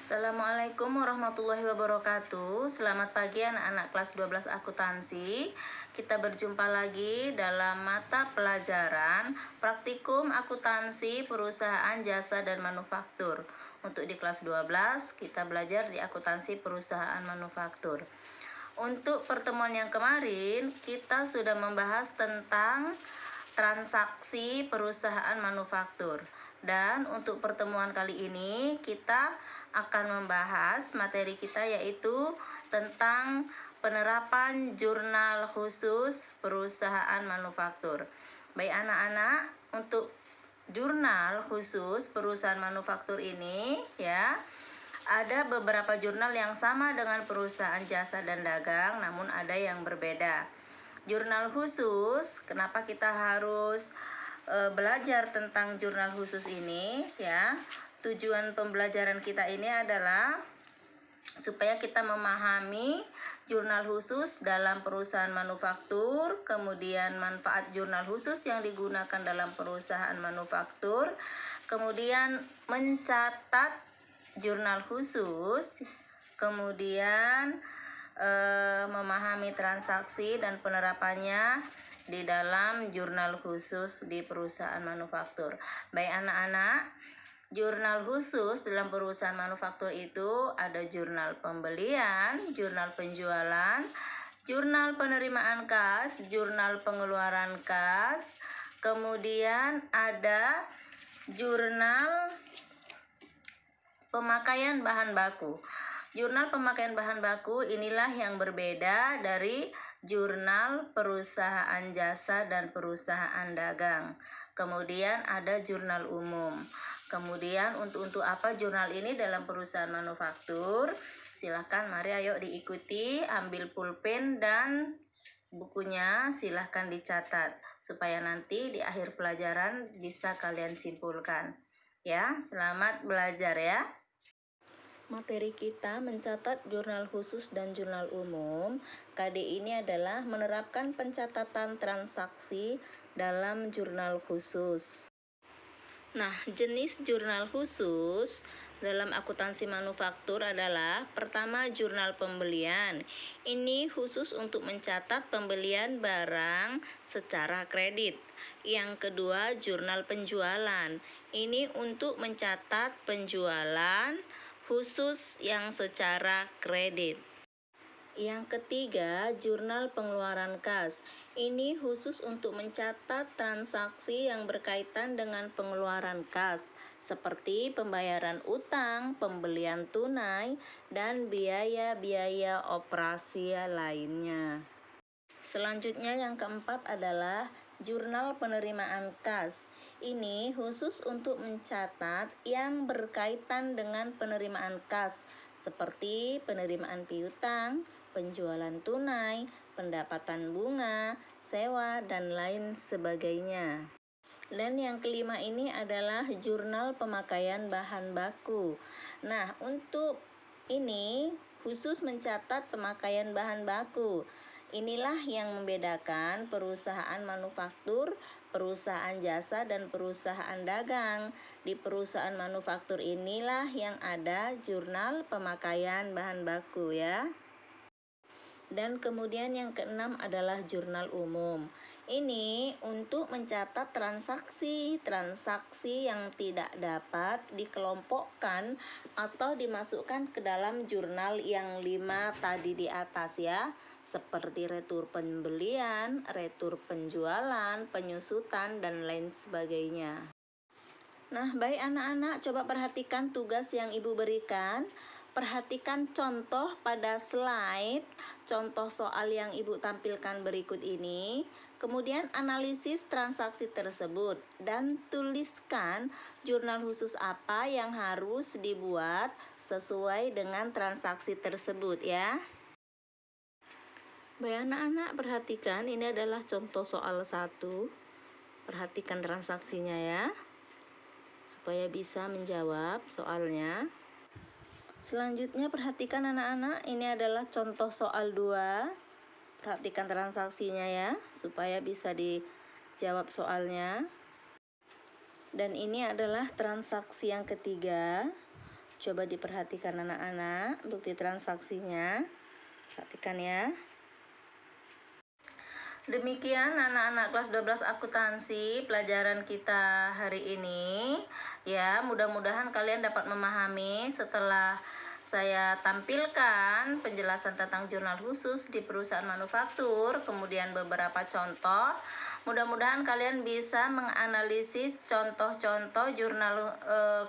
Assalamualaikum warahmatullahi wabarakatuh. Selamat pagi anak-anak kelas 12 akuntansi. Kita berjumpa lagi dalam mata pelajaran praktikum akuntansi perusahaan jasa dan manufaktur. Untuk di kelas 12 kita belajar di akuntansi perusahaan manufaktur. Untuk pertemuan yang kemarin kita sudah membahas tentang transaksi perusahaan manufaktur. Dan untuk pertemuan kali ini kita akan membahas materi kita yaitu tentang penerapan jurnal khusus perusahaan manufaktur. Baik anak-anak, untuk jurnal khusus perusahaan manufaktur ini ya, ada beberapa jurnal yang sama dengan perusahaan jasa dan dagang, namun ada yang berbeda. Jurnal khusus, kenapa kita harus belajar tentang jurnal khusus ini ya? Tujuan pembelajaran kita ini adalah supaya kita memahami jurnal khusus dalam perusahaan manufaktur, kemudian manfaat jurnal khusus yang digunakan dalam perusahaan manufaktur, kemudian mencatat jurnal khusus, kemudian memahami transaksi dan penerapannya di dalam jurnal khusus di perusahaan manufaktur. Baik anak-anak, jurnal khusus dalam perusahaan manufaktur itu ada jurnal pembelian, jurnal penjualan, jurnal penerimaan kas, jurnal pengeluaran kas, kemudian ada jurnal pemakaian bahan baku. Jurnal pemakaian bahan baku inilah yang berbeda dari jurnal perusahaan jasa dan perusahaan dagang. Kemudian ada jurnal umum. Kemudian untuk apa jurnal ini dalam perusahaan manufaktur? Silahkan mari ayo diikuti, ambil pulpen dan bukunya silahkan dicatat supaya nanti di akhir pelajaran bisa kalian simpulkan. Ya, selamat belajar ya. Materi kita mencatat jurnal khusus dan jurnal umum. KD ini adalah menerapkan pencatatan transaksi dalam jurnal khusus. Nah, jenis jurnal khusus dalam akuntansi manufaktur adalah pertama jurnal pembelian. Ini khusus untuk mencatat pembelian barang secara kredit. Yang kedua jurnal penjualan. Ini untuk mencatat penjualan khusus yang secara kredit. Yang ketiga, jurnal pengeluaran kas. Ini khusus untuk mencatat transaksi yang berkaitan dengan pengeluaran kas, seperti pembayaran utang, pembelian tunai, dan biaya-biaya operasi lainnya. Selanjutnya yang keempat adalah jurnal penerimaan kas. Ini khusus untuk mencatat yang berkaitan dengan penerimaan kas, seperti penerimaan piutang, penjualan tunai, pendapatan bunga, sewa, dan lain sebagainya. Dan yang kelima ini adalah jurnal pemakaian bahan baku. Nah, untuk ini khusus mencatat pemakaian bahan baku. Inilah yang membedakan perusahaan manufaktur, perusahaan jasa, dan perusahaan dagang. Di perusahaan manufaktur inilah yang ada jurnal pemakaian bahan baku ya. Dan kemudian yang keenam adalah jurnal umum. Ini untuk mencatat transaksi yang tidak dapat dikelompokkan atau dimasukkan ke dalam jurnal yang 5 tadi di atas ya, seperti retur pembelian, retur penjualan, penyusutan, dan lain sebagainya. Nah, baik anak-anak, coba perhatikan tugas yang Ibu berikan. Perhatikan contoh pada slide, contoh soal yang Ibu tampilkan berikut ini. Kemudian analisis transaksi tersebut dan tuliskan jurnal khusus apa yang harus dibuat sesuai dengan transaksi tersebut ya. Baik anak-anak, perhatikan ini adalah contoh soal 1. Perhatikan transaksinya ya, supaya bisa menjawab soalnya. Selanjutnya perhatikan anak-anak, ini adalah contoh soal 2. Perhatikan transaksinya ya, supaya bisa dijawab soalnya. Dan ini adalah transaksi yang ketiga. Coba diperhatikan anak-anak bukti transaksinya. Perhatikan ya. Demikian anak-anak kelas 12 akuntansi pelajaran kita hari ini. Ya, mudah-mudahan kalian dapat memahami setelah saya tampilkan penjelasan tentang jurnal khusus di perusahaan manufaktur, kemudian beberapa contoh. Mudah-mudahan kalian bisa menganalisis contoh-contoh jurnal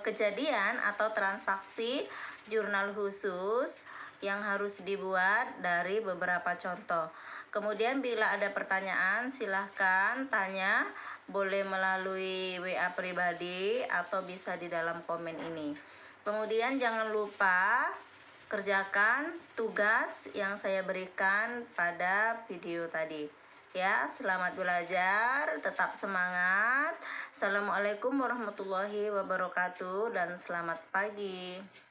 kejadian atau transaksi jurnal khusus yang harus dibuat dari beberapa contoh. Kemudian bila ada pertanyaan silahkan tanya, boleh melalui WA pribadi atau bisa di dalam komen ini. Kemudian jangan lupa kerjakan tugas yang saya berikan pada video tadi. Ya, selamat belajar, tetap semangat. Assalamualaikum warahmatullahi wabarakatuh dan selamat pagi.